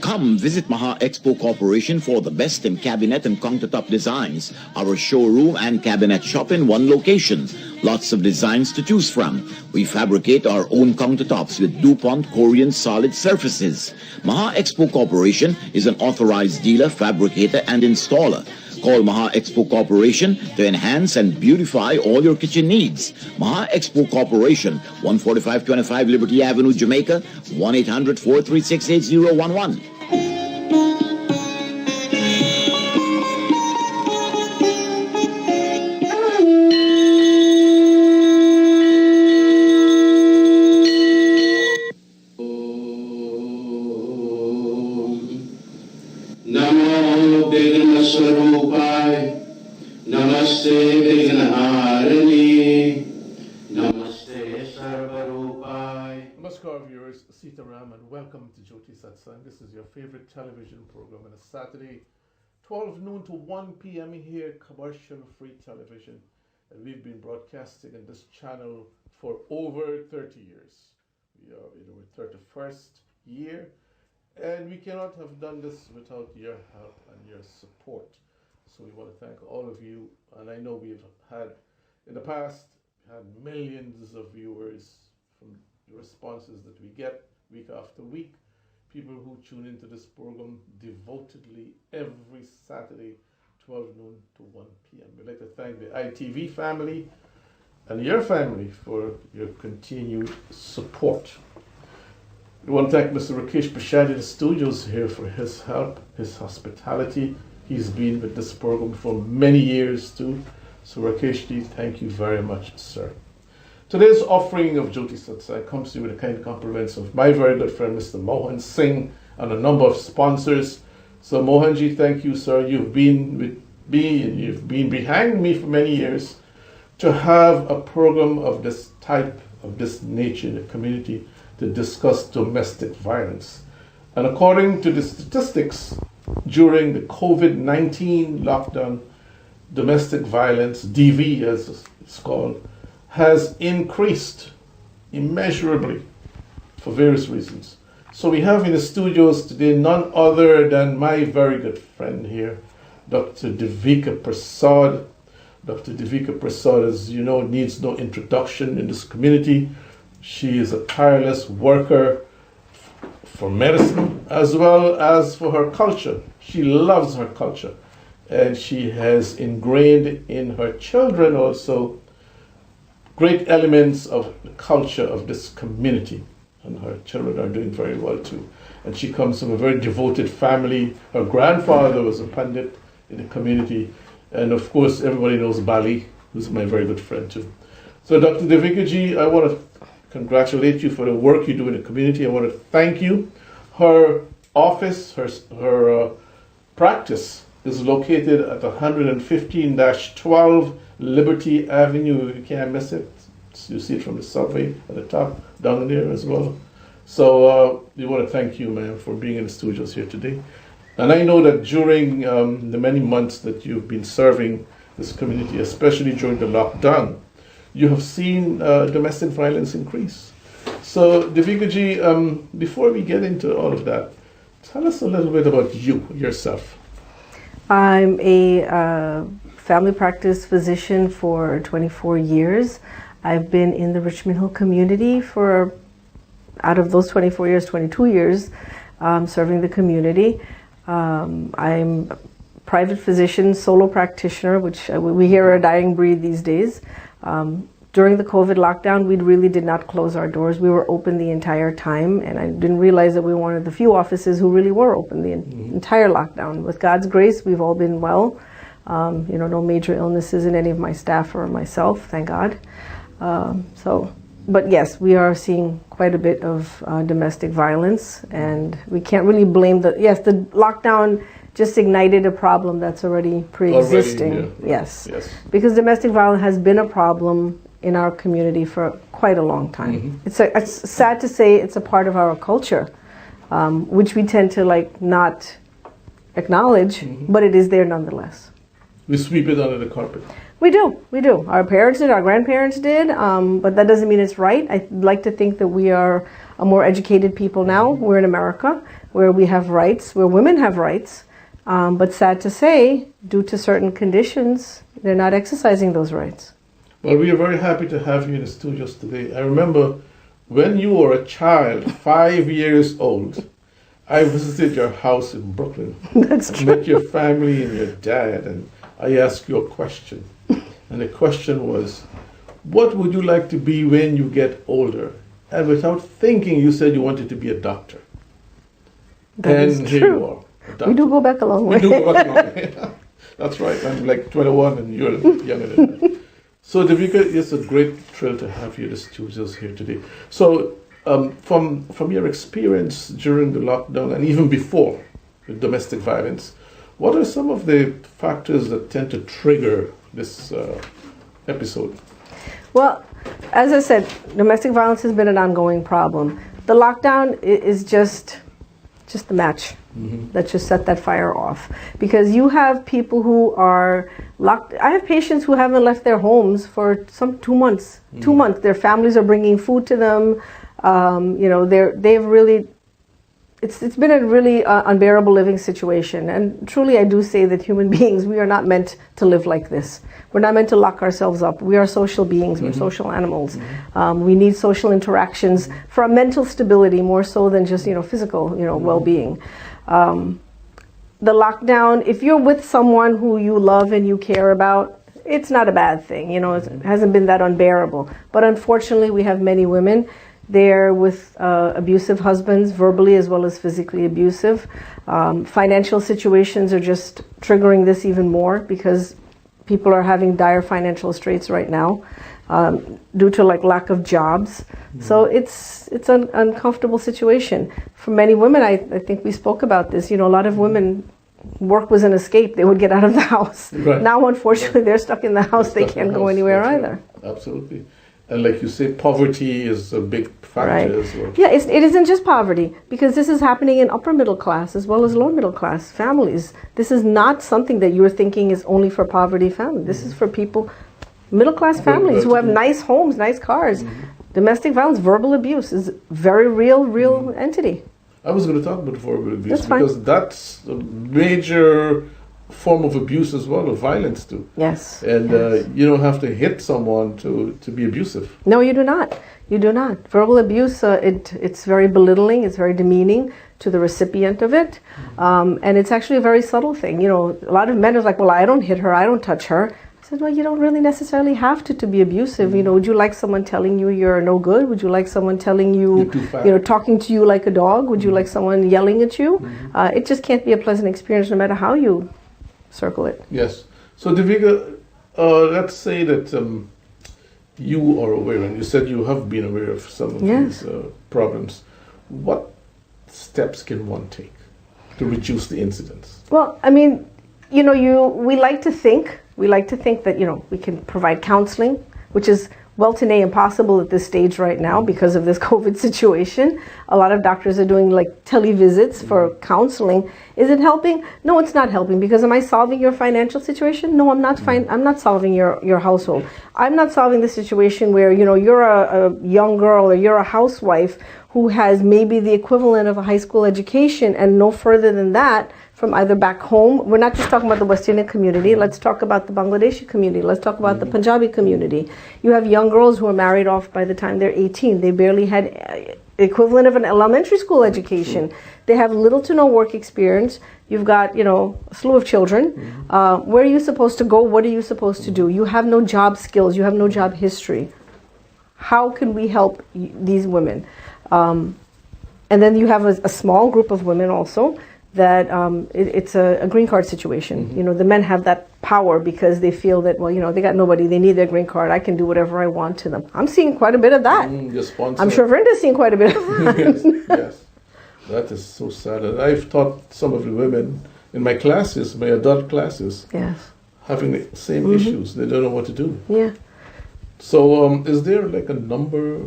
Come visit Maha Expo Corporation for the best in cabinet and countertop designs. Our showroom and cabinet shop in one location. Lots of designs to choose from. We fabricate our own countertops with DuPont Korean solid surfaces. Maha Expo Corporation is an authorized dealer, fabricator, and installer. Call Maha Expo Corporation to enhance and beautify all your kitchen needs. Maha Expo Corporation, 14525 Liberty Avenue, Jamaica, 1-800-436-8011. And welcome to Jyoti Satsang. This is your favorite television program on a Saturday, 12 noon to 1 p.m. here, commercial-free television. And we've been broadcasting in this channel for over 30 years. We are in our 31st year, and we cannot have done this without your help and your support. So we want to thank all of you. And I know we've had, in the past, had millions of viewers from the responses that we get week after week, people who tune into this program devotedly every Saturday, 12 noon to 1 p.m. We'd like to thank the ITV family and your family for your continued support. We want to thank Mr. Rakesh Prashad in the studios here for his help, his hospitality. He's been with this program for many years too. So Rakeshji, thank you very much, sir. Today's offering of Jyoti Satsang comes to you with a kind compliments of my very good friend, Mr. Mohan Singh, and a number of sponsors. So Mohanji, thank you, sir. You've been with me and you've been behind me for many years to have a program of this type, of this nature in the community to discuss domestic violence. And according to the statistics, during the COVID-19 lockdown, domestic violence, DV as it's called, has increased immeasurably for various reasons. So we have in the studios today none other than my very good friend here, Dr. Devika Prasad. Dr. Devika Prasad, as you know, needs no introduction in this community. She is a tireless worker for medicine as well as for her culture. She loves her culture, and she has ingrained in her children also great elements of the culture of this community, and her children are doing very well too. And she comes from a very devoted family. Her grandfather was a pandit in the community, and of course everybody knows Bali, who's my very good friend too. So Dr. Devika ji, I want to congratulate you for the work you do in the community. I want to thank you. Her office, her practice is located at 115-12 Liberty Avenue. You can't miss it. You see it from the subway at the top, down there as well. So we want to thank you, ma'am, for being in the studios here today. And I know that during the many months that you've been serving this community, especially during the lockdown, you have seen domestic violence increase. So Devika ji, before we get into all of that, tell us a little bit about you, yourself. I'm a family practice physician for 24 years. I've been in the Richmond Hill community for, out of those 24 years, 22 years, serving the community. I'm a private physician, solo practitioner, which we hear are a dying breed these days. During the COVID lockdown, we really did not close our doors. We were open the entire time, and I didn't realize that we were one of the few offices who really were open the entire lockdown. With God's grace, we've all been well. No major illnesses in any of my staff or myself, thank God. But yes, we are seeing quite a bit of domestic violence, and we can't really blame the lockdown just ignited a problem that's already pre-existing. Already, yeah, right. Yes. Because domestic violence has been a problem in our community for quite a long time. It's sad to say it's a part of our culture, which we tend to not acknowledge, but it is there nonetheless. We sweep it under the carpet. We do. Our parents did, our grandparents did, but that doesn't mean it's right. I'd like to think that we are a more educated people now. We're in America where we have rights, where women have rights. But sad to say, due to certain conditions, they're not exercising those rights. Well, we are very happy to have you in the studios today. I remember when you were a child, 5 years old, I visited your house in Brooklyn. That's true. Met your family and your dad, and I asked you a question. And the question was, what would you like to be when you get older? And without thinking, you said you wanted to be a doctor. That is and true. Here you are. We do go back a long way. We do go back a long way. That's right. I'm like 21 and you're younger than that. So, Devika, it's a great thrill to have you in the studios here today. So, from your experience during the lockdown and even before with domestic violence, what are some of the factors that tend to trigger this episode? Well, as I said, domestic violence has been an ongoing problem. The lockdown is just the match that just set that fire off, because you have people who are locked. I have patients who haven't left their homes for some 2 months. 2 months. Their families are bringing food to them. They've really. It's been a really unbearable living situation. And truly, I do say that human beings, we are not meant to live like this. We're not meant to lock ourselves up. We are social beings. We're social animals. We need social interactions for our mental stability more so than just, physical, well-being. The lockdown, if you're with someone who you love and you care about, it's not a bad thing. It hasn't been that unbearable. But unfortunately, we have many women. They're with abusive husbands, verbally as well as physically abusive. Financial situations are just triggering this even more because people are having dire financial straits right now due to lack of jobs. So it's an uncomfortable situation. For many women, I think we spoke about this, a lot of women, work was an escape. They would get out of the house. Right. Now, unfortunately, they're stuck in the house. They can't go anywhere either. Right. Absolutely. And like you say, poverty is a big factor as well. Yeah, it isn't just poverty, because this is happening in upper middle class as well as lower middle class families. This is not something that you're thinking is only for poverty families. This is for people, middle class families who have nice homes, nice cars. Domestic violence, verbal abuse is very real entity. I was going to talk about verbal abuse That's fine. because that's a major form of abuse as well, of violence too. Yes. And yes. You don't have to hit someone to be abusive. No, you do not. You do not. Verbal abuse, it's very belittling, it's very demeaning to the recipient of it. And it's actually a very subtle thing. A lot of men are like, well, I don't hit her, I don't touch her. I said, well, you don't really necessarily have to be abusive. Would you like someone telling you you're no good? Would you like someone telling you, talking to you like a dog? Would you like someone yelling at you? It just can't be a pleasant experience no matter how you circle it. Yes. So, Devika, let's say that you are aware, and you said you have been aware of some of these problems. What steps can one take to reduce the incidence? Well, we like to think that, we can provide counseling, which is well to nay impossible at this stage right now because of this COVID situation. A lot of doctors are doing televisits for counseling. Is it helping? No, it's not helping, because am I solving your financial situation? No, I'm not. I'm not solving your household. I'm not solving the situation where, you're a young girl or you're a housewife who has maybe the equivalent of a high school education and no further than that from either back home. We're not just talking about the West Indian community. Let's talk about the Bangladeshi community. Let's talk about the Punjabi community. You have young girls who are married off by the time they're 18. They barely had equivalent of an elementary school education. They have little to no work experience. You've got, a slew of children. Where are you supposed to go? What are you supposed to do? You have no job skills. You have no job history. How can we help these women? And then you have a small group of women also that it's a green card situation. The men have that power because they feel that, they got nobody, they need their green card, I can do whatever I want to them. I'm seeing quite a bit of that. I'm sure Verinda's seeing quite a bit of that. Yes. That is so sad. And I've taught some of the women in my classes, my adult classes, having the same issues. They don't know what to do. Yeah. So, is there like a number?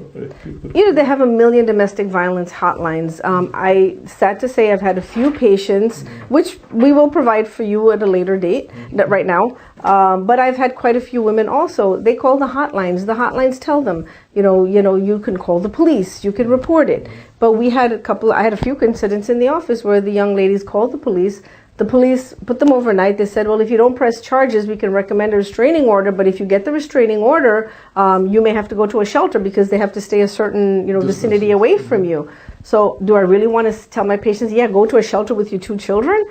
They have 1 million domestic violence hotlines. I sad to say I've had a few patients, which we will provide for you at a later date, right now. But I've had quite a few women also. They call the hotlines. The hotlines tell them, you can call the police, you can report it. But I had a few incidents in the office where the young ladies called the police. The police put them overnight. They said, well, if you don't press charges, we can recommend a restraining order. But if you get the restraining order, you may have to go to a shelter because they have to stay a certain, vicinity away from you. So do I really want to tell my patients, yeah, go to a shelter with your 2 children?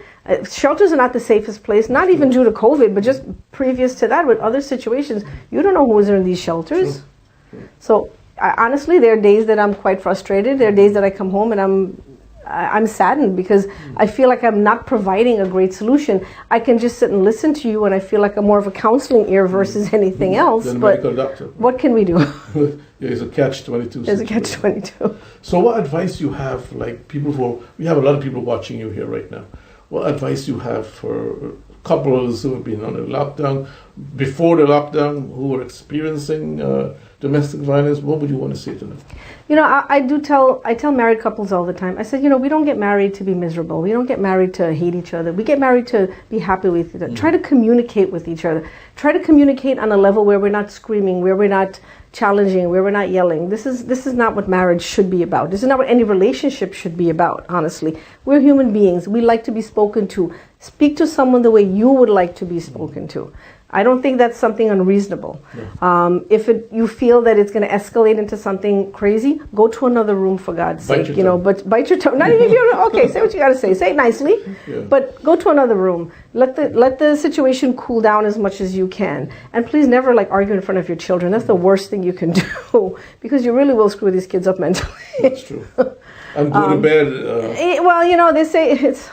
Shelters are not the safest place, not even due to COVID, but just previous to that with other situations. You don't know who's in these shelters. So honestly, there are days that I'm quite frustrated. There are days that I come home and I'm saddened because I feel like I'm not providing a great solution. I can just sit and listen to you, and I feel like I'm more of a counseling ear versus anything else. Than a but medical doctor. What can we do? It's a catch-22. There's a catch-22. So what advice you have, like we have a lot of people watching you here right now. What advice you have for couples who have been on a lockdown, before the lockdown, who were experiencing domestic violence? What would you want to say to them? I tell married couples all the time. I said, we don't get married to be miserable. We don't get married to hate each other. We get married to be happy with each other. Try to communicate with each other. Try to communicate on a level where we're not screaming, where we're not challenging, where we're not yelling. This is not what marriage should be about. This is not what any relationship should be about, honestly. We're human beings. We like to be spoken to. Speak to someone the way you would like to be spoken to. I don't think that's something unreasonable. No. If you feel that it's going to escalate into something crazy, go to another room for God's sake. But bite your tongue. Not even if you're okay. Say what you got to say. Say it nicely, but go to another room. Let the situation cool down as much as you can, and please never argue in front of your children. That's the worst thing you can do because you really will screw these kids up mentally. That's true. And go to bed. Well, they say it's.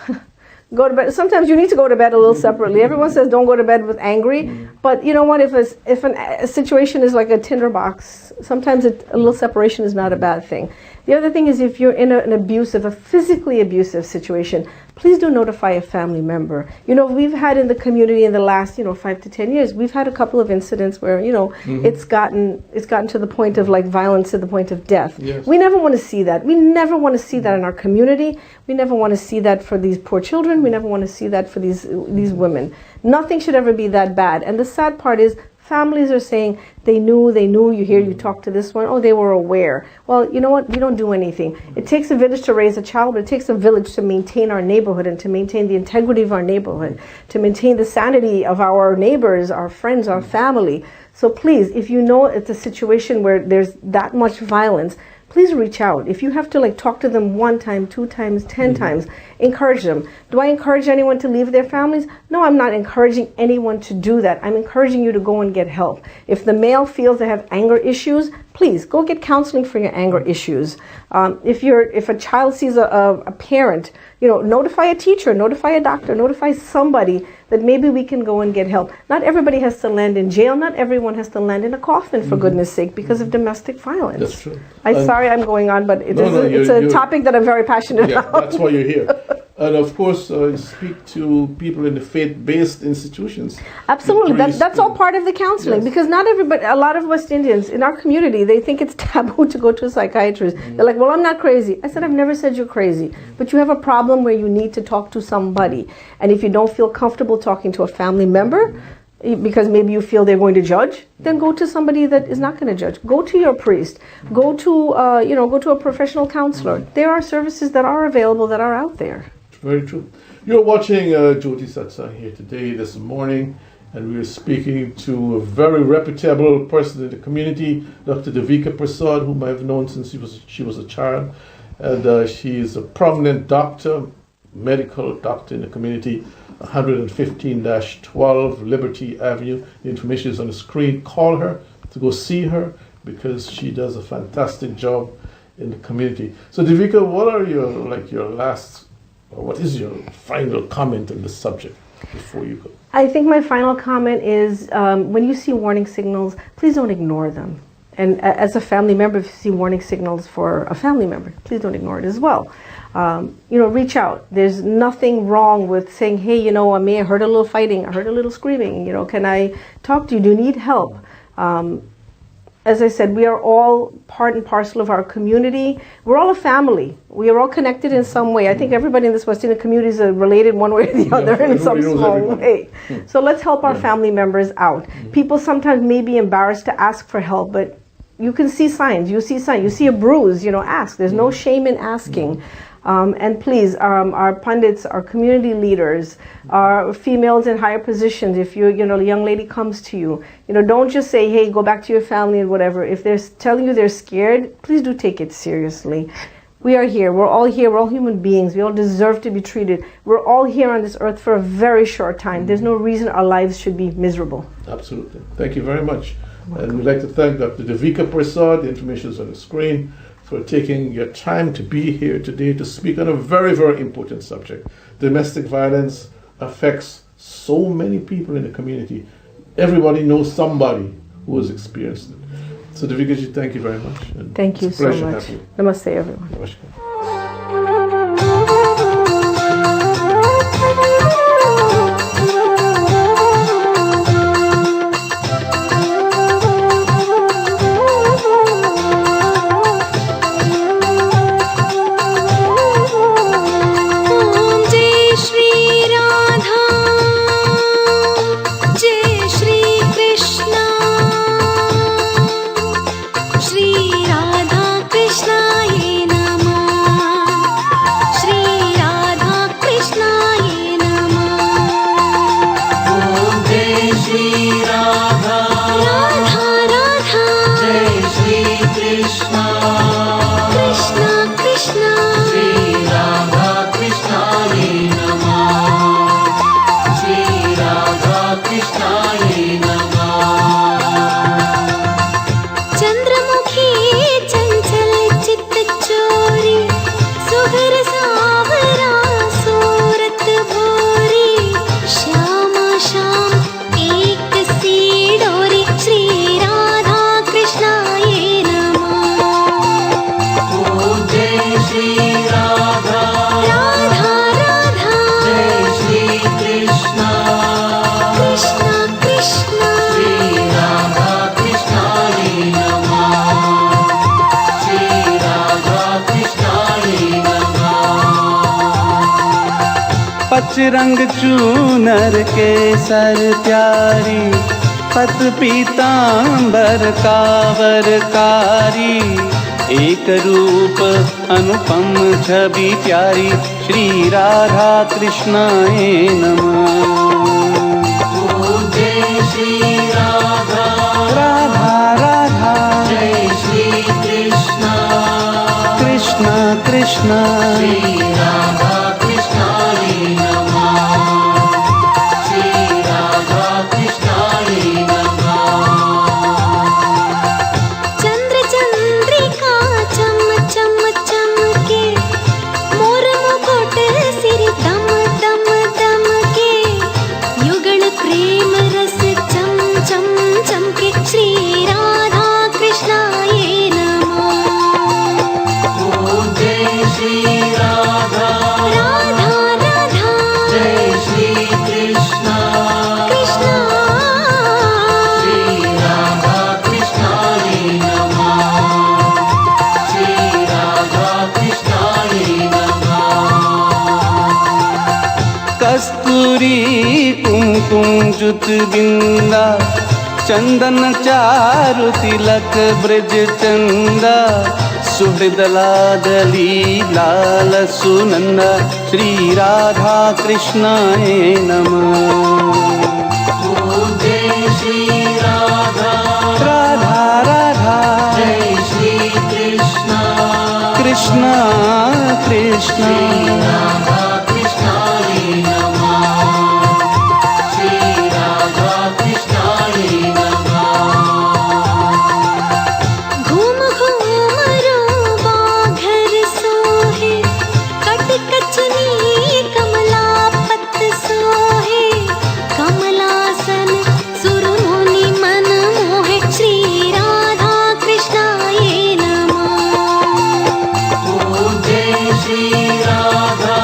Go to bed. Sometimes you need to go to bed a little separately. Everyone says don't go to bed with angry, but you know what? If a situation is like a tinderbox, sometimes a little separation is not a bad thing. The other thing is if you're in a physically abusive situation, please do notify a family member. We've had in the community in the last 5 to 10 years, we've had a couple of incidents where it's gotten to the point of violence to the point of death. Yes. We never want to see that. We never want to see that in our community. We never want to see that for these poor children. We never want to see that for these women. Nothing should ever be that bad. And the sad part is families are saying they knew, you talk to this one, oh, they were aware. Well, you know what? We don't do anything. It takes a village to raise a child, but it takes a village to maintain our neighborhood and to maintain the integrity of our neighborhood, to maintain the sanity of our neighbors, our friends, our family. So please, if you know it's a situation where there's that much violence, please reach out. If you have to talk to them 1 time, 2 times, 10 times, encourage them. Do I encourage anyone to leave their families? No, I'm not encouraging anyone to do that. I'm encouraging you to go and get help. If the male feels they have anger issues, please go get counseling for your anger issues. If a child sees a parent, notify a teacher, notify a doctor, notify somebody that maybe we can go and get help. Not everybody has to land in jail. Not everyone has to land in a coffin, for goodness sake, because of domestic violence. That's true. I'm sorry I'm going on, but it's a topic that I'm very passionate about. That's why you're here. And of course, speak to people in the faith-based institutions. Absolutely, that's all part of the counseling. Yes. Because a lot of West Indians in our community, they think it's taboo to go to a psychiatrist. They're like, well, I'm not crazy. I said, I've never said you're crazy, but you have a problem where you need to talk to somebody. And if you don't feel comfortable talking to a family member, because maybe you feel they're going to judge, then go to somebody that is not going to judge. Go to your priest. Go to a professional counselor. There are services that are available that are out there. Very true. You're watching Jyoti Satsang here today, this morning, and we're speaking to a very reputable person in the community, Dr. Devika Prasad, whom I've known since she was a child. And she's a prominent doctor, medical doctor in the community, 115-12 Liberty Avenue. The information is on the screen. Call her to go see her because she does a fantastic job in the community. So Devika, what are what is your final comment on the subject before you go? I think my final comment is when you see warning signals, please don't ignore them. And as a family member, if you see warning signals for a family member, please don't ignore it as well. Reach out. There's nothing wrong with saying, hey, I may have heard a little fighting, I heard a little screaming, can I talk to you? Do you need help? as I said, we are all part and parcel of our community. We're all a family. We are all connected in some way. I think everybody in this West Indian community is related one way or the other in some small way. So let's help our family members out. People sometimes may be embarrassed to ask for help, but you can see signs. You see signs. You see a bruise, ask. There's no shame in asking. And please, our pundits, our community leaders, our females in higher positions, if a young lady comes to you, don't just say, hey, go back to your family and whatever. If they're telling you they're scared, please do take it seriously. We are here. We're all here. We're all human beings. We all deserve to be treated. We're all here on this earth for a very short time. There's no reason our lives should be miserable. Absolutely. Thank you very much. And we'd like to thank Dr. Devika Prasad, the information is on the screen, for taking your time to be here today to speak on a very, very important subject. Domestic violence affects so many people in the community. Everybody knows somebody who has experienced it. So Devika, thank you very much. And thank you so much. Namaste, everyone. Namaskar. रंग चूनर केसर प्यारी पत पीतांबर कावर कारी एक रूप अनुपम छवि प्यारी श्री राधा कृष्णाय नमः। जय श्री राधा राधा राधा जय श्री कृष्ण कृष्ण कृष्ण श्री राधा कृष्णाय नमः। श्री राधा कृष्णाय नमः। चंद्र चंद्रिका चम चम चमके मोर मुकुट सिर दम दम दमके युगल प्रेम रस चम चम चमके श्री राधा कृष्णाय नमः। ओम जय श्री राधा राधा राधा जय श्री कृष्ण कृष्ण श्री राधा कृष्णाय नमः। श्री राधा कृष्णाय नमः। कस्तूरी कुमकुम जुत बिंदा चंदन चारु तिलक ब्रज चंदा सुहृदलादली लाल सुनंदा श्री राधा कृष्णाय नमः। ओम जय श्री राधा राधा राधा जय श्री कृष्ण कृष्ण कृष्ण श्री राधा कृष्णाय नमः। श्री राधा कृष्णाय नमः। घूम घूम रोबा घर सोहे कट कचनी कमला पत सोहे कमलासन सुरमुनि मन मोहे श्री राधा कृष्णाय नमः। ओम जय Shri Radha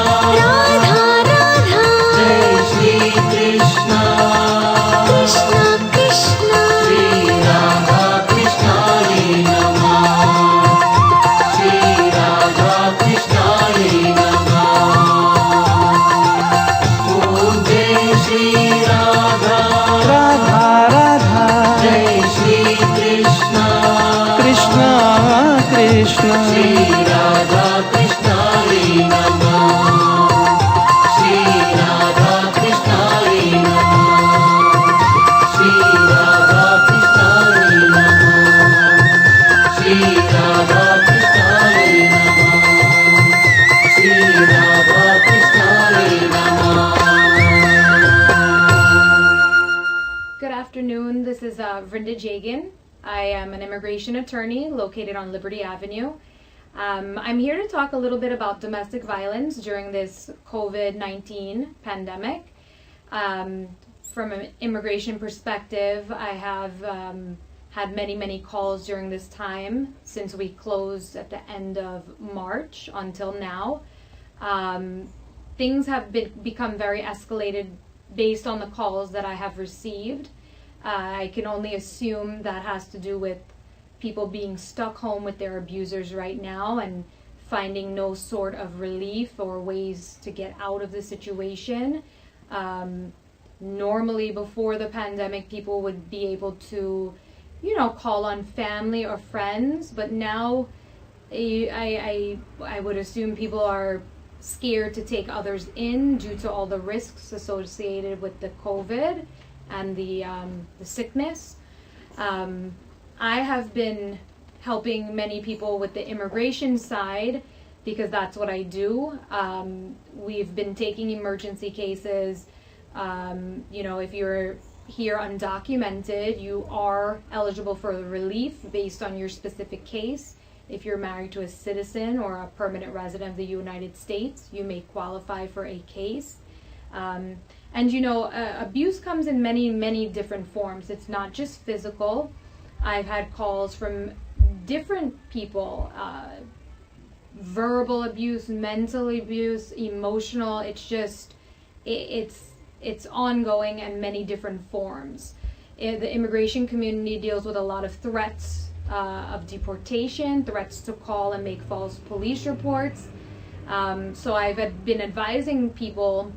Good afternoon. This is Vrinda Jagan. I am an immigration attorney located on Liberty Avenue. I'm here to talk a little bit about domestic violence during this COVID-19 pandemic. From an immigration perspective, I have had many calls during this time since we closed at the end of March until now. Things have become very escalated based on the calls that I have received. I can only assume that has to do with people being stuck home with their abusers right now and finding no sort of relief or ways to get out of the situation. Normally before the pandemic, people would be able to, call on family or friends, but now I would assume people are scared to take others in due to all the risks associated with the COVID and the sickness. I have been helping many people with the immigration side because that's what I do. We've been taking emergency cases. If you're here undocumented, you are eligible for relief based on your specific case. If you're married to a citizen or a permanent resident of the United States, you may qualify for a case. Abuse comes in many different forms. It's not just physical. I've had calls from different people, verbal abuse, mental abuse, emotional. It's ongoing and many different forms. The immigration community deals with a lot of threats of deportation, threats to call and make false police reports. So I've been advising people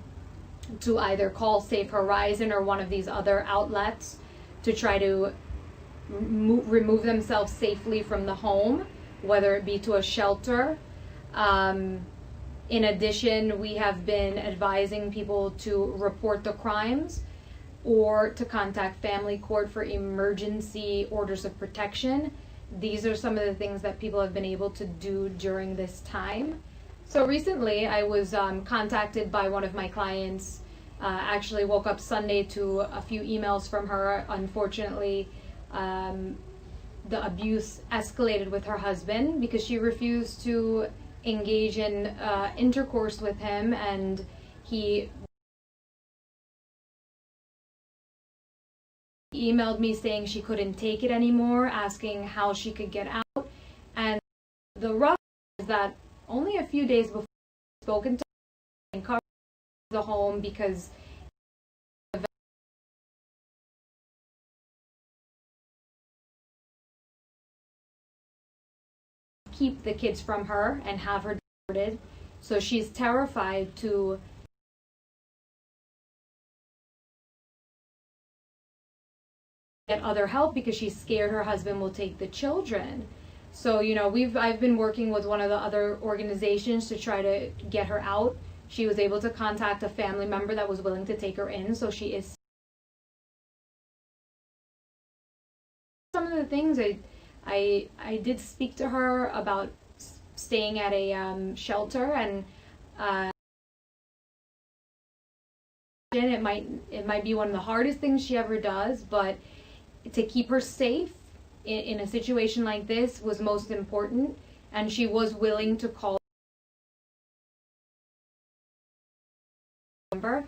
to either call Safe Horizon or one of these other outlets to try to remove themselves safely from the home, whether it be to a shelter. In addition, we have been advising people to report the crimes or to contact family court for emergency orders of protection. These are some of the things that people have been able to do during this time. So recently I was contacted by one of my clients. Actually woke up Sunday to a few emails from her. Unfortunately, the abuse escalated with her husband because she refused to engage in intercourse with him, and he emailed me saying she couldn't take it anymore, asking how she could get out. And the rough is that only a few days before I'd spoken to her and covered the home because keep the kids from her and have her deported. So she's terrified to get other help because she's scared her husband will take the children. So I've been working with one of the other organizations to try to get her out. She was able to contact a family member that was willing to take her in, so she is. Some of the things I did speak to her about staying at a shelter, and it might be one of the hardest things she ever does, but to keep her safe in a situation like this was most important, and she was willing to call number,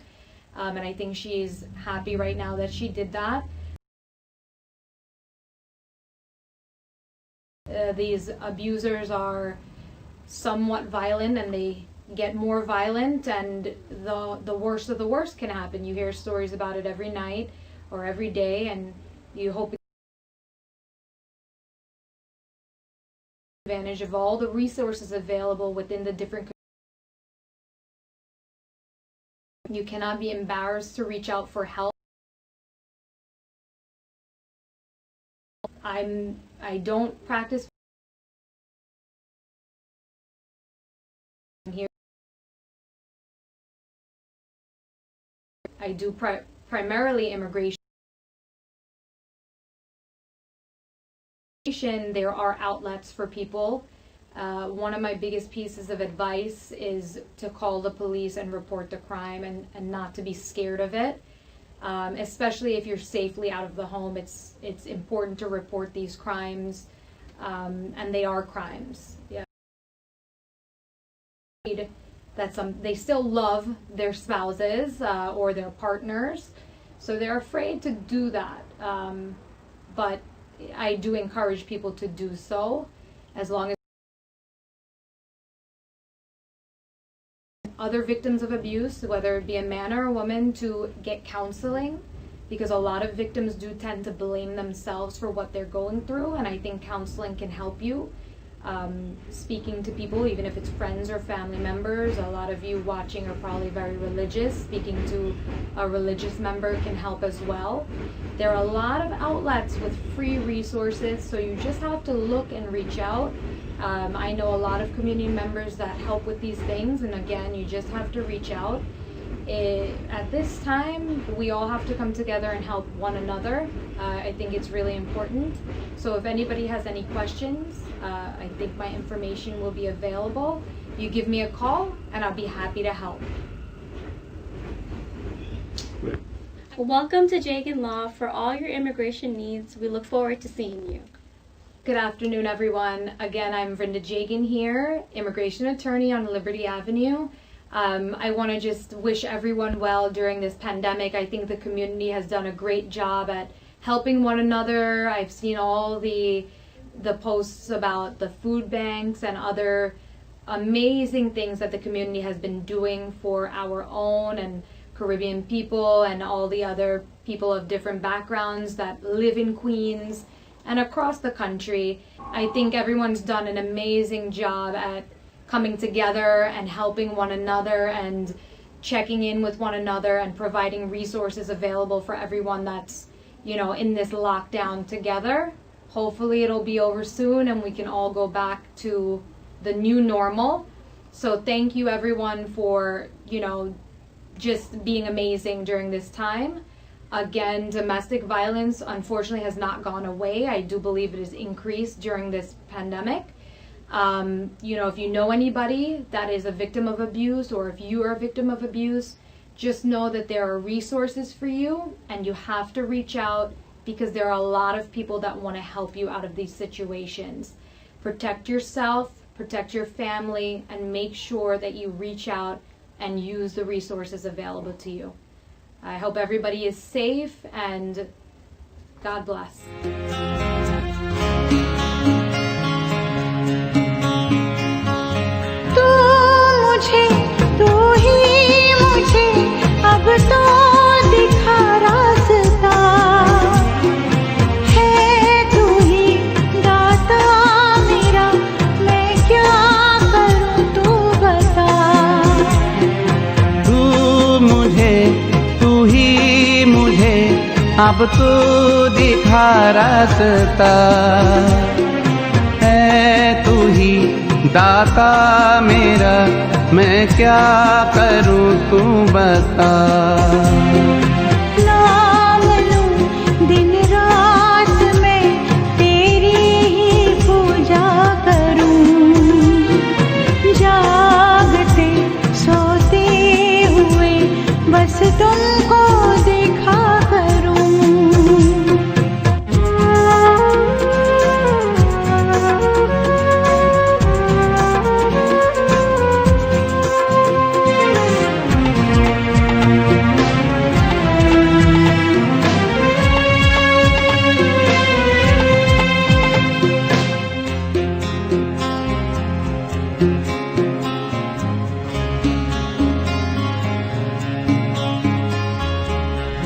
and I think she's happy right now that she did that. These abusers are somewhat violent, and they get more violent, and the worst of the worst can happen. You hear stories about it every night or every day, and you hope advantage of all the resources available within the different. You cannot be embarrassed to reach out for help. I don't practice I do primarily immigration. There are outlets for people. One of my biggest pieces of advice is to call the police and report the crime and not to be scared of it. Especially if you're safely out of the home, it's important to report these crimes, and they are crimes. Yeah. That they still love their spouses or their partners, so they're afraid to do that. But I do encourage people to do so, as long as other victims of abuse, whether it be a man or a woman, to get counseling, because a lot of victims do tend to blame themselves for what they're going through, and I think counseling can help you. Speaking to people, even if it's friends or family members. A lot of you watching are probably very religious. Speaking to a religious member can help as well. There are a lot of outlets with free resources, so you just have to look and reach out. I know a lot of community members that help with these things, and again, you just have to reach out. At this time, we all have to come together and help one another. I think it's really important. So if anybody has any questions, I think my information will be available. You give me a call and I'll be happy to help. Welcome to Jagan Law. For all your immigration needs, we look forward to seeing you. Good afternoon, everyone. Again, I'm Brenda Jagan here, immigration attorney on Liberty Avenue. I want to just wish everyone well during this pandemic. I think the community has done a great job at helping one another. I've seen all the posts about the food banks and other amazing things that the community has been doing for our own and Caribbean people and all the other people of different backgrounds that live in Queens and across the country. I think everyone's done an amazing job at coming together and helping one another and checking in with one another and providing resources available for everyone that's, in this lockdown together. Hopefully it'll be over soon and we can all go back to the new normal. So thank you everyone for, just being amazing during this time. Again, domestic violence unfortunately has not gone away. I do believe it has increased during this pandemic. If you know anybody that is a victim of abuse, or if you are a victim of abuse, just know that there are resources for you and you have to reach out, because there are a lot of people that want to help you out of these situations. Protect yourself, protect your family, and make sure that you reach out and use the resources available to you. I hope everybody is safe and God bless. तू ही मुझे अब तो दिखा रास्ता है, तू ही दाता मेरा, मैं क्या करूं तू बता। तू ही मुझे अब तो दिखा रास्ता है, तू ही दाता मेरा, मैं क्या करूं तू बता। नाम लूं दिन रात मैं तेरी ही पूजा करूं, जागते सोते हुए बस तुमको देखा करूं।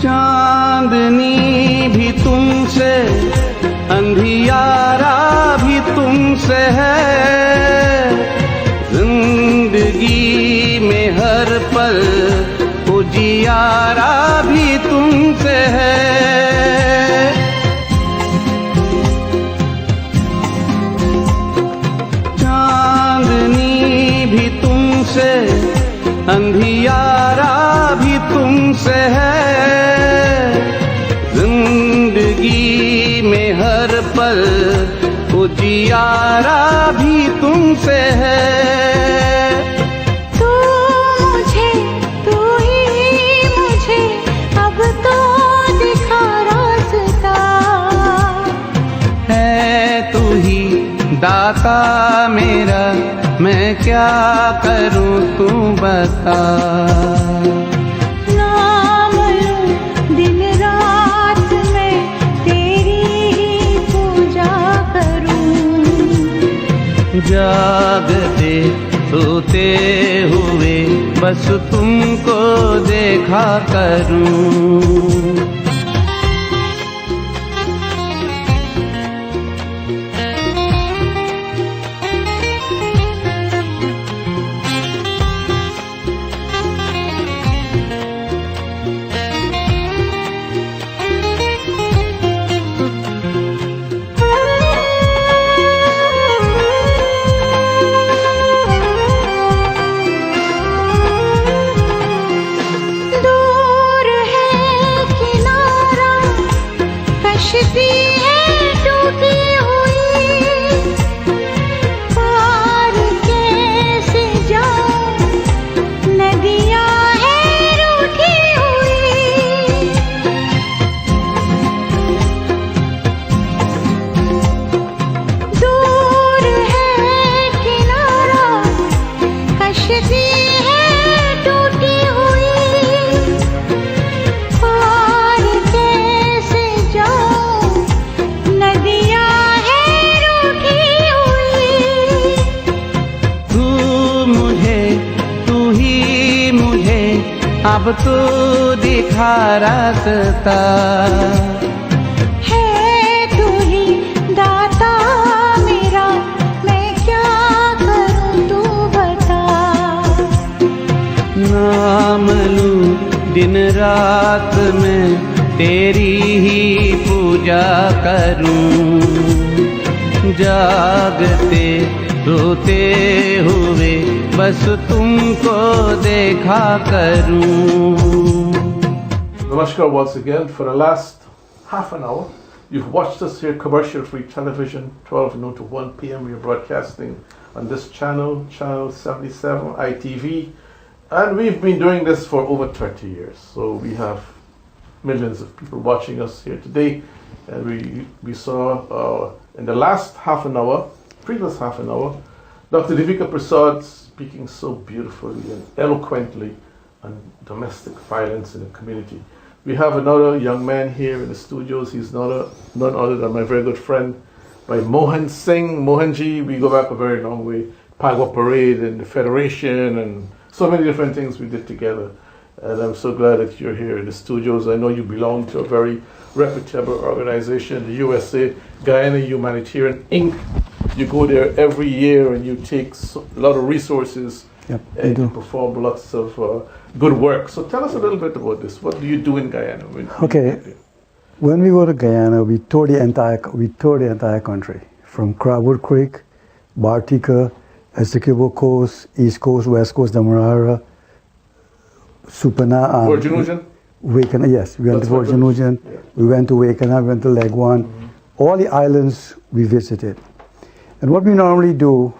चांदनी भी तुमसे, अंधियारा भी तुमसे है, जिंदगी में हर पल उजियारा भी तुमसे है। चांदनी भी तुमसे, अंधियारा भी तुम तुमसे है, जिंदगी में हर पल उजियारा भी तुमसे है। तू मुझे, तू ही मुझे अब तो दिखा रास्ता। है तू ही दाता मेरा, मैं क्या करूं तू बता। नाम लूं दिन रात मैं तेरी ही पूजा करूं। जागते सोते हुए बस तुमको देखा करूं। दूर है किनारा, कश्ती है टूटी हुई। पार कैसे जाऊं, नदियां हैं रूठी हुई। दूर है किनारा, कश्ती है टूटी हुई। पार कैसे जाऊं, नदियां हैं रूठी हुई। तू मुझे, तू ही मुझे अब तो दिखा रास्ता। है तू ही दाता मेरा, मैं क्या करूं तू बता। नाम लूं दिन रात में तेरी ही पूजा करूं। जागते रोते हुए बस तुमको देखा करूं। Namaskar once again. For the last half an hour, you've watched us here, commercial free television, 12 noon to 1 p.m. We're broadcasting on this channel, channel 77 ITV, and we've been doing this for over 30 years. So we have millions of people watching us here today, and we saw in the last half an hour, previous half an hour, Dr. Devika Prasad speaking so beautifully and eloquently on domestic violence in the community. We have another young man here in the studios. He's none other than my very good friend, by Mohan Singh. Mohanji, we go back a very long way. Pagwa Parade and the Federation and so many different things we did together. And I'm so glad that you're here in the studios. I know you belong to a very reputable organization, the USA Guyana Humanitarian Inc. You go there every year and you take a lot of resources and you perform lots of good work. So tell us a little bit about this. What do you do in Guyana? Okay, when we go to Guyana, we tour the entire country, from Crabwood Creek, Bartica, Essequibo Coast, East Coast, West Coast, Demerara, Supana, Virgin Ocean? Wakena, yes, we went to Virgin Ocean, yeah. we went to Wakena, we went to Leg One, all the islands we visited. And what we normally do,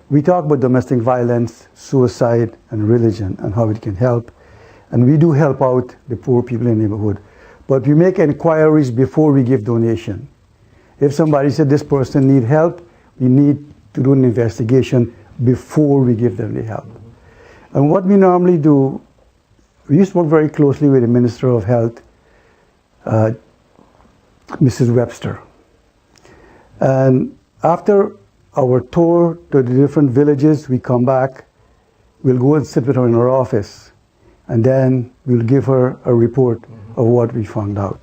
we talk about domestic violence, suicide, and religion, and how it can help. And we do help out the poor people in the neighborhood. But we make inquiries before we give donation. If somebody said this person need help, we need to do an investigation before we give them the help. And what we normally do, we used to work very closely with the Minister of Health, Mrs. Webster. And after our tour to the different villages, we come back, we'll go and sit with her in her office, and then we'll give her a report of what we found out.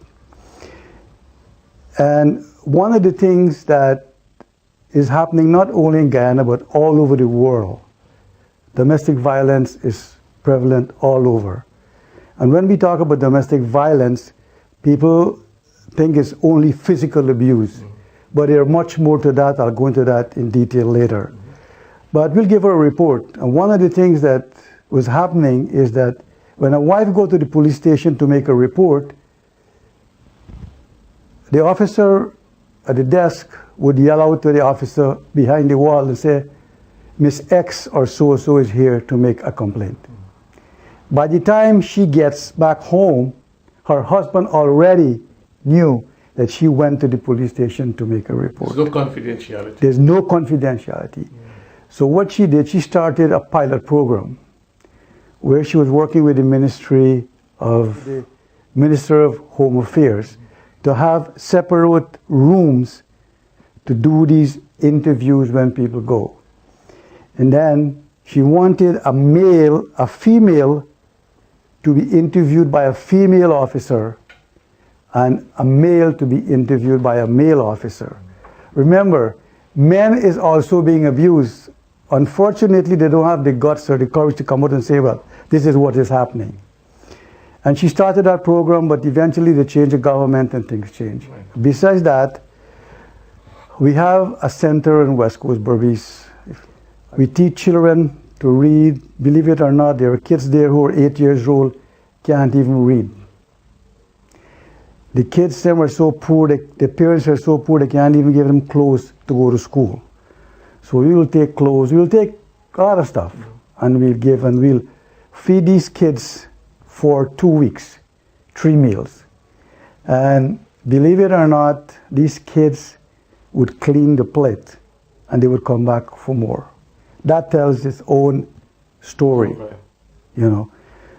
And one of the things that is happening not only in Guyana, but all over the world, domestic violence is prevalent all over. And when we talk about domestic violence, people think it's only physical abuse. But there are much more to that. I'll go into that in detail later. But we'll give her a report. And one of the things that was happening is that When a wife go to the police station to make a report, the officer at the desk would yell out to the officer behind the wall and say, Miss X or so-and-so is here to make a complaint. By the time she gets back home, her husband already knew that she went to the police station to make a report. There's no confidentiality. There's no confidentiality. So what she did, she started a pilot program where she was working with the Minister of Home Affairs to have separate rooms to do these interviews when people go. And then she wanted a female to be interviewed by a female officer and a male to be interviewed by a male officer. Remember, men is also being abused. Unfortunately, they don't have the guts or the courage to come out and say, well, this is what is happening. And she started that program, but eventually they changed the government and things changed. Right. Besides that, we have a center in West Coast Berbice. We teach children to read. Believe it or not, there are kids there who are 8 years old, can't even read. The kids them are so poor, their parents are so poor, they can't even give them clothes to go to school. So we will take clothes, we will take a lot of stuff, and we'll feed these kids for 2 weeks, 3 meals. And believe it or not, these kids would clean the plate and they would come back for more. That tells its own story, you know.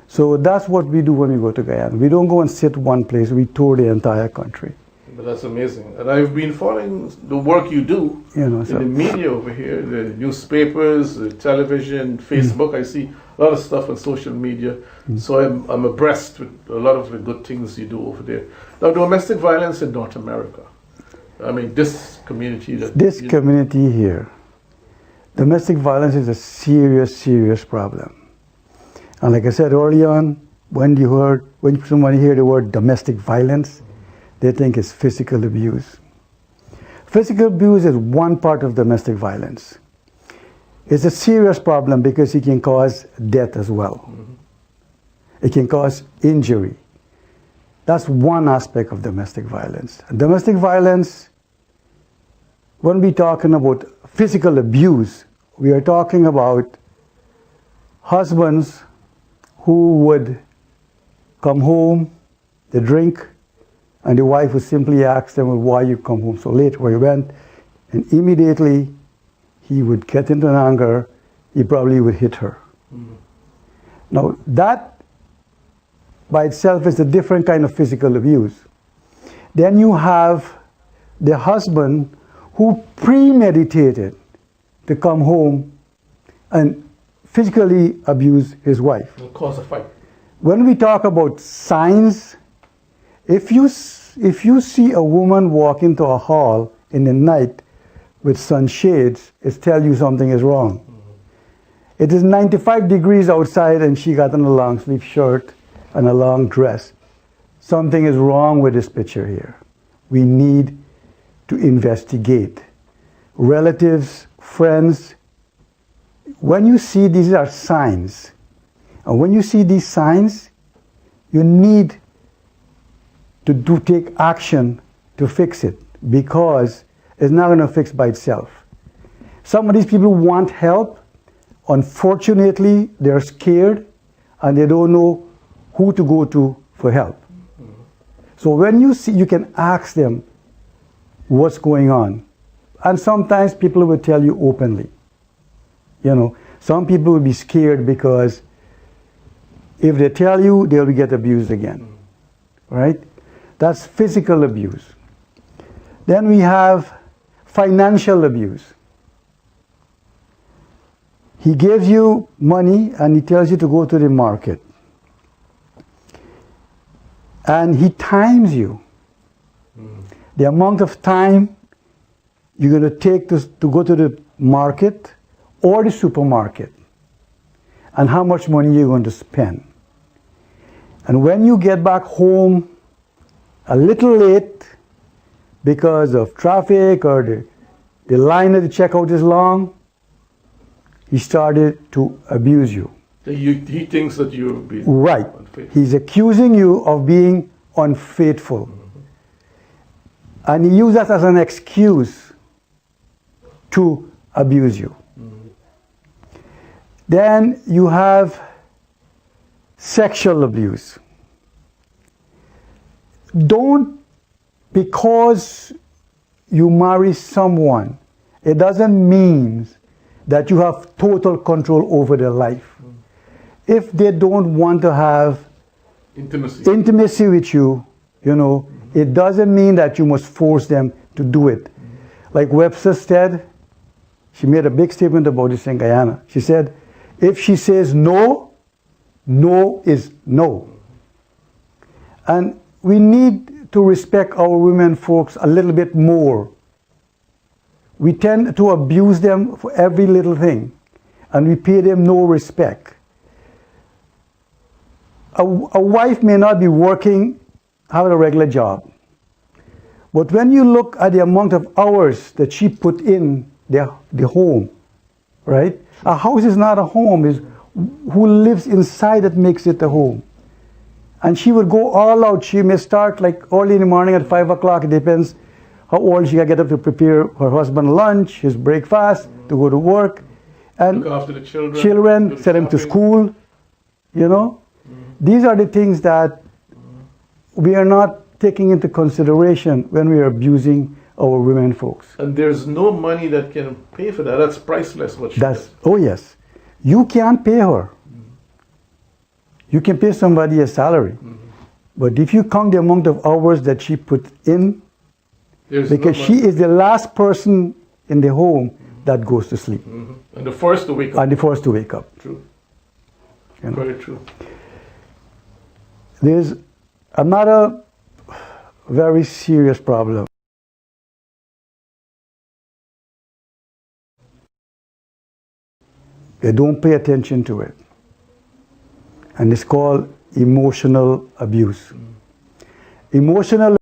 So that's what we do when we go to Guyana. We don't go and sit one place, we tour the entire country. But that's amazing. And I've been following the work you do in the media over here, the newspapers, the television, Facebook. I see a lot of stuff on social media. So I'm abreast with a lot of the good things you do over there. Now, domestic violence in North America. I mean, this community. Community here, domestic violence is a serious, serious problem. And like I said early on, when someone hear the word domestic violence, they think it's physical abuse. Physical abuse is one part of domestic violence. It's a serious problem because it can cause death as well. It can cause injury. That's one aspect of domestic violence. Domestic violence, when we're talking about physical abuse, we are talking about husbands who would come home, they drink, and the wife would simply ask them, well, why you come home so late, where you went? And immediately he would get into an anger, he probably would hit her. Now that by itself is a different kind of physical abuse. Then you have the husband who premeditated to come home and physically abuse his wife. It'll cause a fight. When we talk about signs, if you see a woman walk into a hall in the night with sunshades, it tells you something is wrong. It is 95 degrees outside and she got on a long sleeve shirt and a long dress. Something is wrong with this picture here. We need to investigate. Relatives, friends, when you see these are signs, and when you see these signs, you need to take action to fix it, because it's not going to fix by itself. Some of these people want help. Unfortunately, they're scared and they don't know who to go to for help. So when you see, you can ask them what's going on. And sometimes people will tell you openly. You know, some people will be scared because if they tell you, they'll get abused again. Right? That's physical abuse. Then we have financial abuse. He gives you money and he tells you to go to the market. And he times you. The amount of time you're going to take to go to the market or the supermarket, and how much money you're going to spend. And when you get back home a little late because of traffic or the line at the checkout is long, he started to abuse you. He thinks that you're being Right. unfaithful. He's accusing you of being unfaithful. And he uses that as an excuse to abuse you. Then you have sexual abuse. Don't, because you marry someone, it doesn't mean that you have total control over their life. If they don't want to have intimacy with you, you know, it doesn't mean that you must force them to do it. Like Webster said, she made a big statement about this in Guyana. She said, if she says no, no is no. And we need to respect our women folks a little bit more. We tend to abuse them for every little thing, and we pay them no respect. A wife may not be working, having a regular job, but when you look at the amount of hours that she put in the home, right? A house is not a home, it's who lives inside that makes it a home. And she would go all out. She may start like early in the morning at 5 o'clock. It depends how old she can get up to prepare her husband lunch, his breakfast, to go to work. And look after the children, send them to school, you know. These are the things that we are not taking into consideration when we are abusing our women folks. And there's no money that can pay for that. That's priceless what she does. Oh yes. You can't pay her. You can pay somebody a salary. But if you count the amount of hours that she put in, because she is the last person in the home that goes to sleep. And the first to wake up. And the first to wake up. True. You know? Very true. There's another very serious problem. They don't pay attention to it. And it's called emotional abuse. Emotional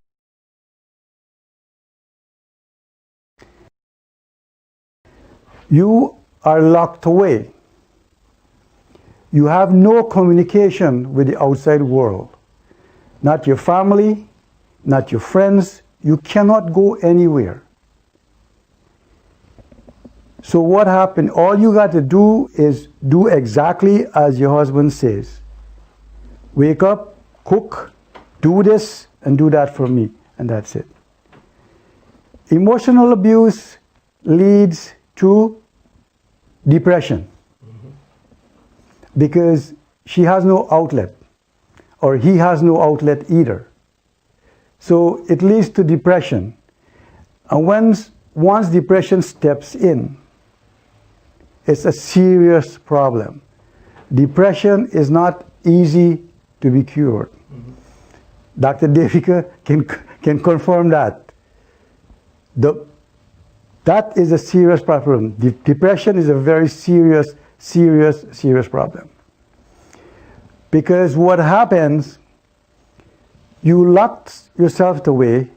you are locked away. You have no communication with the outside world. Not your family, not your friends. You cannot go anywhere. So what happened? All you got to do is do exactly as your husband says. Wake up, cook, do this and do that for me, and that's it. Emotional abuse leads to depression because she has no outlet, or he has no outlet either. So it leads to depression. And once depression steps in, it's a serious problem. Depression is not easy to be cured. Dr. Devika can confirm that. That is a serious problem. Depression is a very serious problem. Because what happens, you lock yourself away,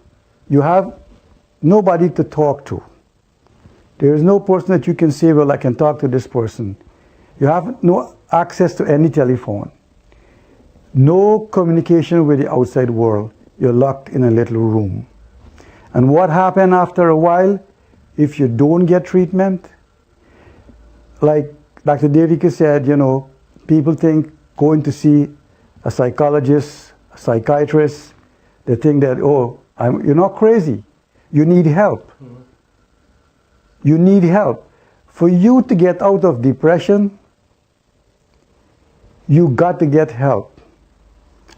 you have nobody to talk to. There is no person that you can say, well, I can talk to this person. You have no access to any telephone. No communication with the outside world. You're locked in a little room. And what happens after a while, if you don't get treatment, like Dr. Devika said, you know, people think going to see a psychologist, a psychiatrist, they think that, oh, you're not crazy. You need help. You need help. For you to get out of depression, you got to get help.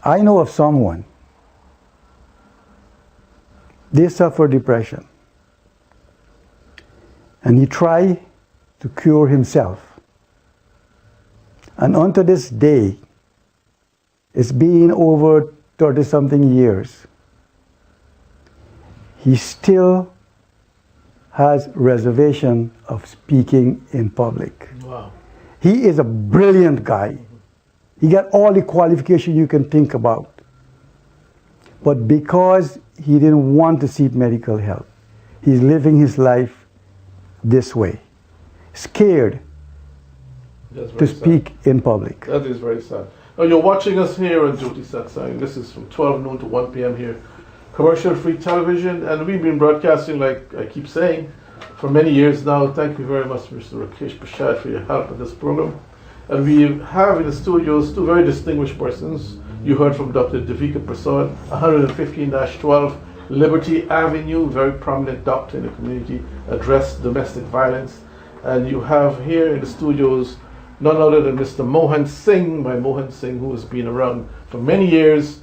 I know of someone, they suffer depression. And he tried to cure himself. And unto this day, it's been over 30-something years, he still has reservation of speaking in public. Wow. He is a brilliant guy. He got all the qualifications you can think about. But because he didn't want to seek medical help, he's living his life this way. Scared That's to very sad. speak in public. That is very sad. Now you're watching us here on Jyoti Satsang. This is from 12 noon to 1 p.m. here, commercial-free television, and we've been broadcasting, like I keep saying, for many years now. Thank you very much, Mr. Rakesh Prashad, for your help in this program. And we have in the studios two very distinguished persons. You heard from Dr. Devika Prasad, 115-12 Liberty Avenue, very prominent doctor in the community, addressed domestic violence. And you have here in the studios none other than Mr. Mohan Singh, who has been around for many years,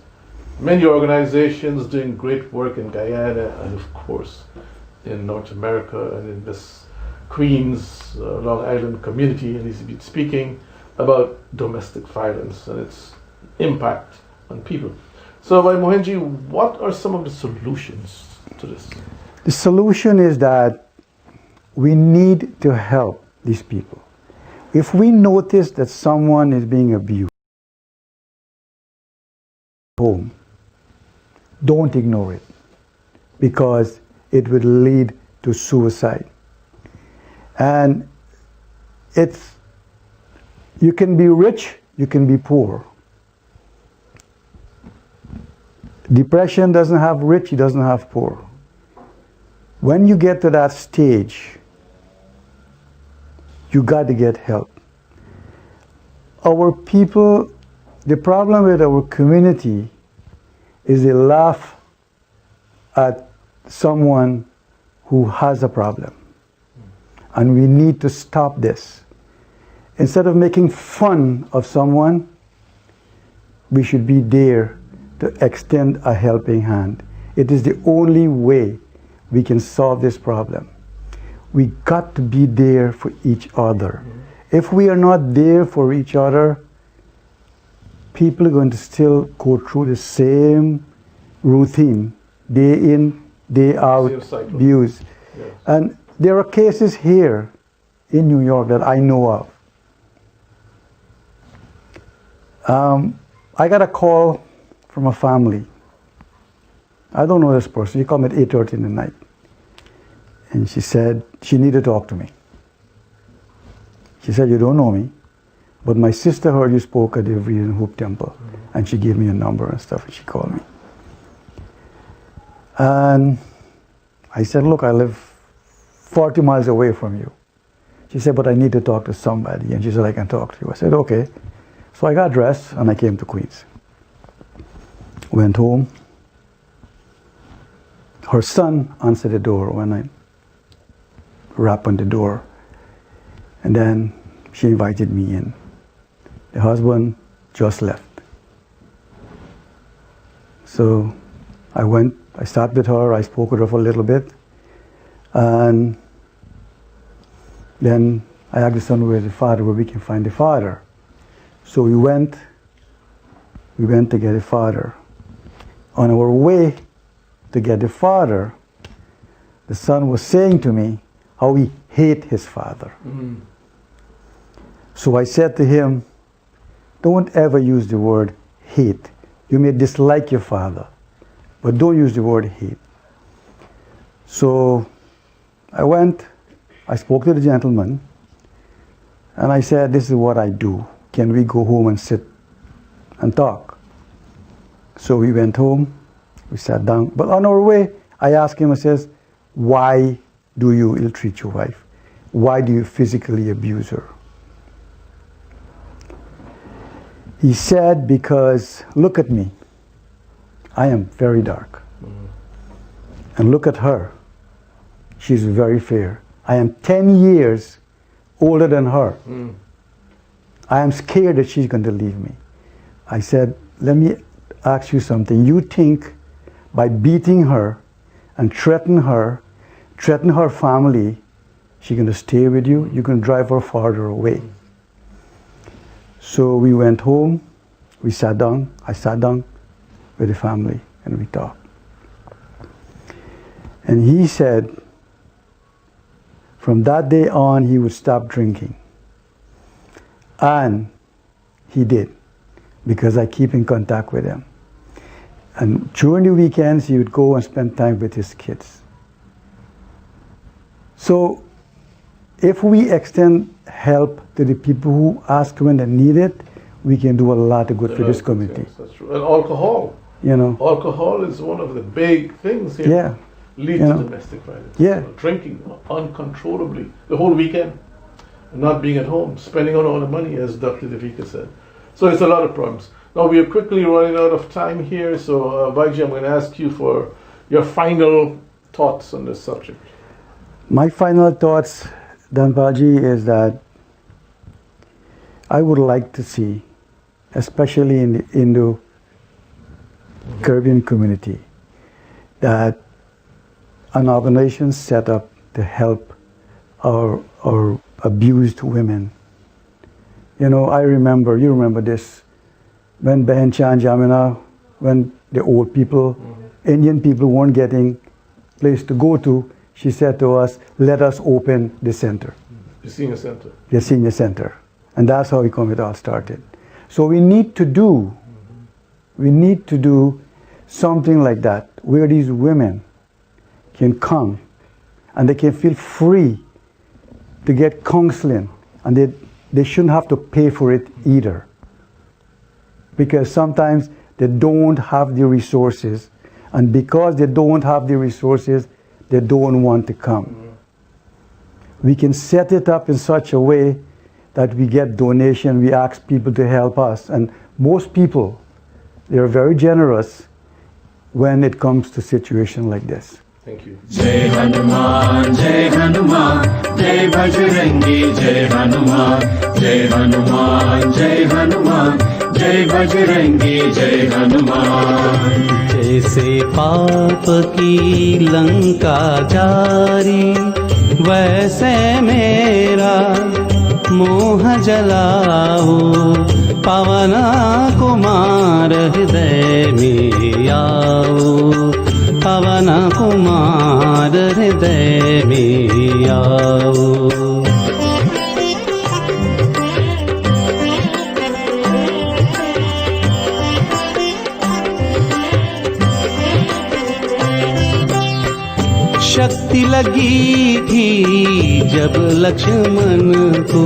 many organizations doing great work in Guyana and of course in North America and in this Queens, Long Island community. And he's been speaking about domestic violence and its impact on people. So, Mohanji, what are some of the solutions to this? The solution is that we need to help these people. If we notice that someone is being abused at home, don't ignore it, because it would lead to suicide. And you can be rich, you can be poor. Depression doesn't have rich, it doesn't have poor. When you get to that stage, you got to get help. Our people, the problem with our community is they laugh at someone who has a problem. And we need to stop this. Instead of making fun of someone, we should be there to extend a helping hand. It is the only way we can solve this problem. We got to be there for each other. If we are not there for each other, people are going to still go through the same routine, day in, day out, abuse. Yes. And there are cases here in New York that I know of. I got a call from a family. I don't know this person. She called me at 8:30 in the night. And she said she needed to talk to me. She said, you don't know me, but my sister heard you spoke at the Reason Hope Temple. And she gave me a number and stuff, and she called me. And I said, look, I live 40 miles away from you. She said, but I need to talk to somebody. And she said, I can talk to you. I said, okay. So I got dressed and I came to Queens. Went home. Her son answered the door when I rapped on the door. And then she invited me in. The husband just left. So I went, I sat with her, I spoke with her for a little bit. And then I asked the son where's the father, where we can find the father. So we went to get the father. On our way to get the father, the son was saying to me how he hates his father. Mm. So I said to him, don't ever use the word hate. You may dislike your father, but don't use the word hate. So I went, I spoke to the gentleman, and I said, this is what I do. Can we go home and sit and talk? So we went home, we sat down. But on our way, I asked him, I says, why do you ill-treat your wife? Why do you physically abuse her? He said, because look at me. I am very dark. Mm-hmm. And look at her. She's very fair. I am 10 years older than her. Mm. I am scared that she's going to leave me. I said, let me ask you something. You think by beating her and threaten her family, she's going to stay with you? You're going to drive her farther away. Mm. So we went home, we sat down, I sat down with the family and we talked. And he said, from that day on, he would stop drinking. And he did, because I keep in contact with him. And during the weekends, he would go and spend time with his kids. So if we extend help to the people who ask when they need it, we can do a lot of good for this community. Yes, that's true. And alcohol. You know. Alcohol is one of the big things here. Yeah. Leads You to know. domestic violence. Yeah. Drinking uncontrollably the whole weekend, and not being at home, spending on all the money, as Dr. Devika said. So it's a lot of problems. Now we are quickly running out of time here, so Baiji, I'm going to ask you for your final thoughts on this subject. My final thoughts, Dhanpaji, is that I would like to see, especially in the Indo-Caribbean community, that an organization set up to help our abused women. You know, you remember this, when Behan Chan Jamina, when the old people, Indian people weren't getting place to go to, she said to us, let us open the center. The senior center. The senior center. And that's how it all started. So we need to do something like that, where these women can come and they can feel free to get counseling, and they shouldn't have to pay for it either. Because sometimes they don't have the resources, and because they don't have the resources, they don't want to come. We can set it up in such a way that we get donation, we ask people to help us, and most people, they are very generous when it comes to situation like this. Thank you. Jai Hanuman, Jai Hanuman, Jai Bajrangi, Jai Hanuman, Jai Hanuman, Jai Hanuman, Jai Bajrangi, Jai Hanuman. जैसे पाप की लंका जारी, वैसे मेरा मोह जलाओ, पवना कुमार हृदय में आओ, पवन कुमार हृदय में आओ। शक्ति लगी थी जब लक्ष्मण को,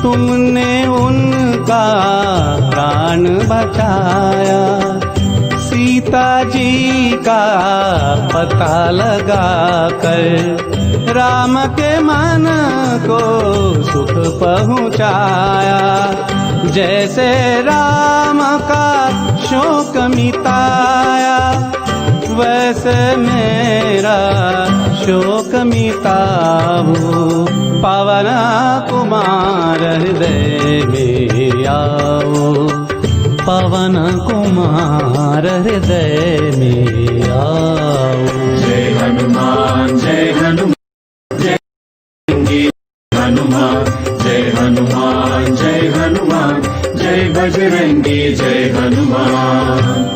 तुमने उनका प्राण बचाया। सीता जी का पता लगा कर राम के मन को सुख पहुँचाया। जैसे राम का शोक मिटाया, वैसे मेरा शोक मिटाओ, पवन कुमार हृदय में आओ, पवन कुमार हृदय में आओ। जय हनुमान, जय हनुमान, जय हनुमान, जय हनुमान, जय हनुमान, जय बजरंगी, जय हनुमान।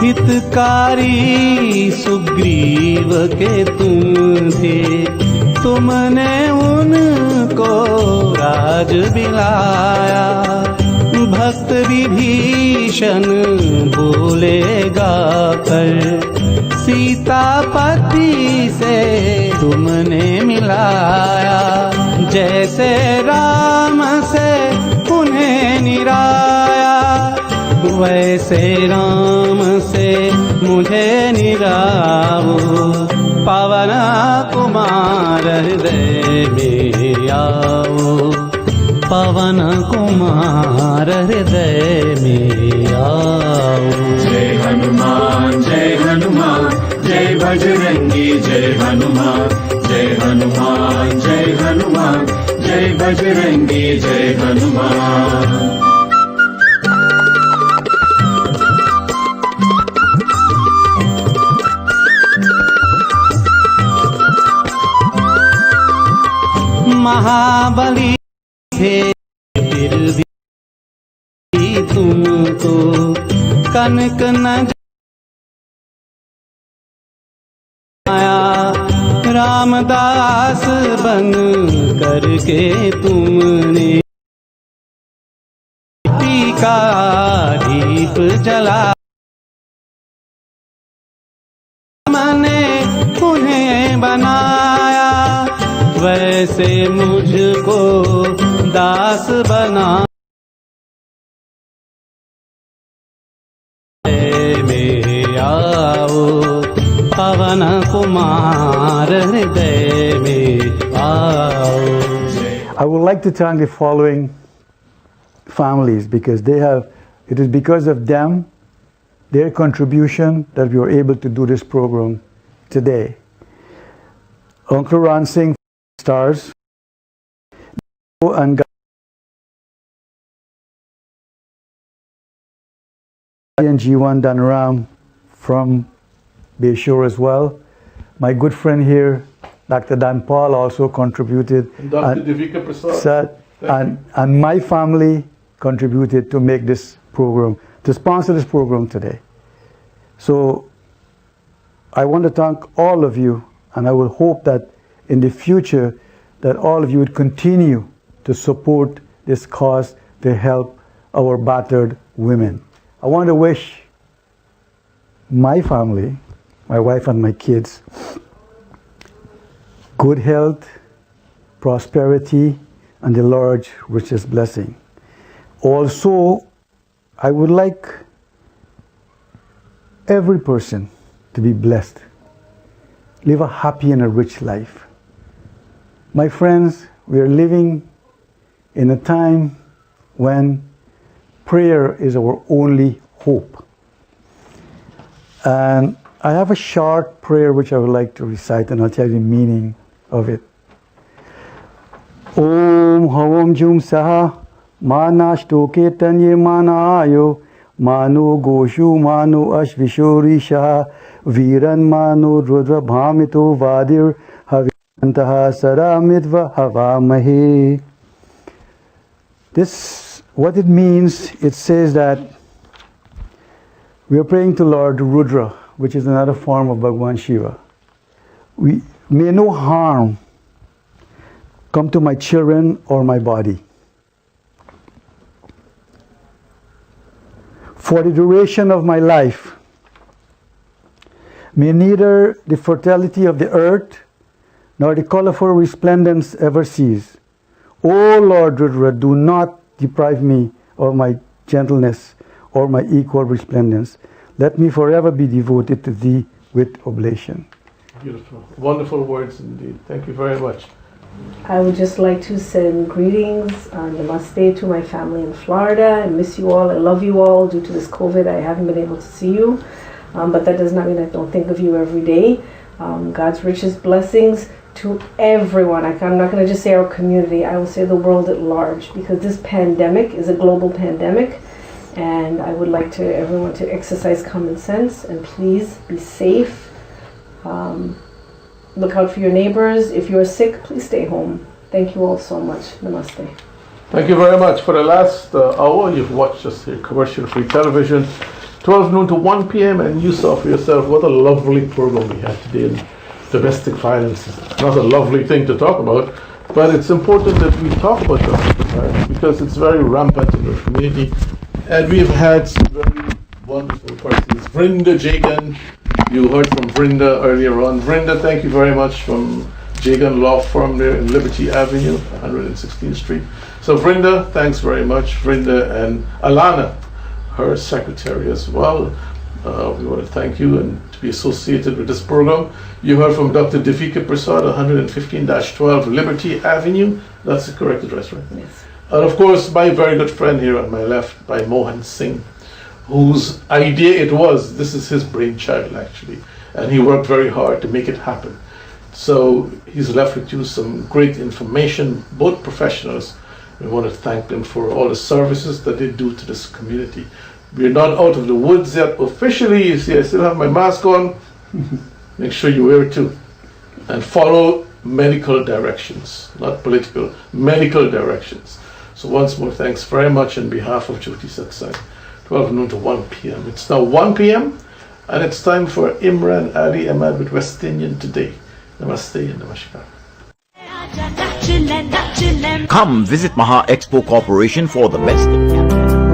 हितकारी सुग्रीव के तुम थे, तुमने उनको राज दिलाया। भक्त विभीषण बोलेगा कर, सीतापति से तुमने मिलाया। जैसे राम से उन्हें निराया, वैसे राम से मुझे निराओ, पवन कुमार हृदय में आओ, पवन कुमार हृदय में आओ। जय हनुमान, जय हनुमान, जय बजरंगी, जय हनुमान, जय हनुमान, जय हनुमान, जय बजरंगी, जय हनुमान। महाबली थे फिर भी तुमको कनक न आया। रामदास बन करके तुमने का दीप जला मैंने उन्हें बनाया वैसे मुझको दास बना में आओ पवन कुमार हृदय में आओ. I would like to thank the following families because it is because of them, their contribution, that we were able to do this program today. Uncle Ran Singh Stars and G1 Danaram from Bayshore as well. My good friend here, Dr. Dan Paul, also contributed. And Dr. Devika Prasad. And my family contributed to make this program, to sponsor this program today. So I want to thank all of you, and I will hope that in the future that all of you would continue to support this cause to help our battered women. I want to wish my family, my wife and my kids, good health, prosperity, and the Lord's richest blessing. Also, I would like every person to be blessed, live a happy and a rich life. My friends, we are living in a time when prayer is our only hope. And I have a short prayer which I would like to recite, and I'll tell you the meaning of it. Om Havam Jum Saha Manashtoke Tanye Manayo Manu Goshu Manu Ashvishori Shah Viran Manu Rudra Bhamito Vadir Haviantaha Saramitva Havamahe. This, what it means, it says that we are praying to Lord Rudra, which is another form of Bhagwan Shiva. May no harm come to my children or my body. For the duration of my life, may neither the fertility of the earth nor the colorful resplendence ever cease. O Lord Rudra, do not deprive me of my gentleness or my equal resplendence. Let me forever be devoted to thee with oblation. Beautiful. Wonderful words indeed. Thank you very much. I would just like to send greetings, namaste to my family in Florida. I miss you all. I love you all. Due to this COVID, I haven't been able to see you. But that does not mean I don't think of you every day. God's richest blessings to everyone. I'm not going to just say our community. I will say the world at large, because this pandemic is a global pandemic. And I would like to everyone to exercise common sense and please be safe. Look out for your neighbors. If you're sick, please stay home. Thank you all so much. Namaste. Thank you very much. For the last hour, you've watched us here, commercial-free television, 12 noon to 1 p.m. And you saw for yourself what a lovely program we had today in domestic violence. It's not a lovely thing to talk about, but it's important that we talk about domestic violence because it's very rampant in our community. And we've had some very wonderful persons. Vrinda Jagan, you heard from Vrinda earlier on. Vrinda, thank you very much, from Jagan Law Firm there in Liberty Avenue, 116th Street. So Vrinda, thanks very much. Vrinda and Alana, her secretary as well. We want to thank you and to be associated with this program. You heard from Dr. Devika Prasad, 115-12 Liberty Avenue. That's the correct address, right? Yes. And of course, my very good friend here on my left, by Mohan Singh, whose idea it was. This is his brainchild, actually. And he worked very hard to make it happen. So he's left with you some great information, both professionals. We want to thank them for all the services that they do to this community. We're not out of the woods yet officially. You see, I still have my mask on. Make sure you wear it too. And follow medical directions, not political, medical directions. So once more, thanks very much on behalf of Jyoti Satsang, 12 noon to 1 p.m. It's now 1 p.m. and it's time for Imran Ali Ahmad with West Indian Today. Namaste and Namaskar. Come visit Maha Expo Corporation for the best in cabinet.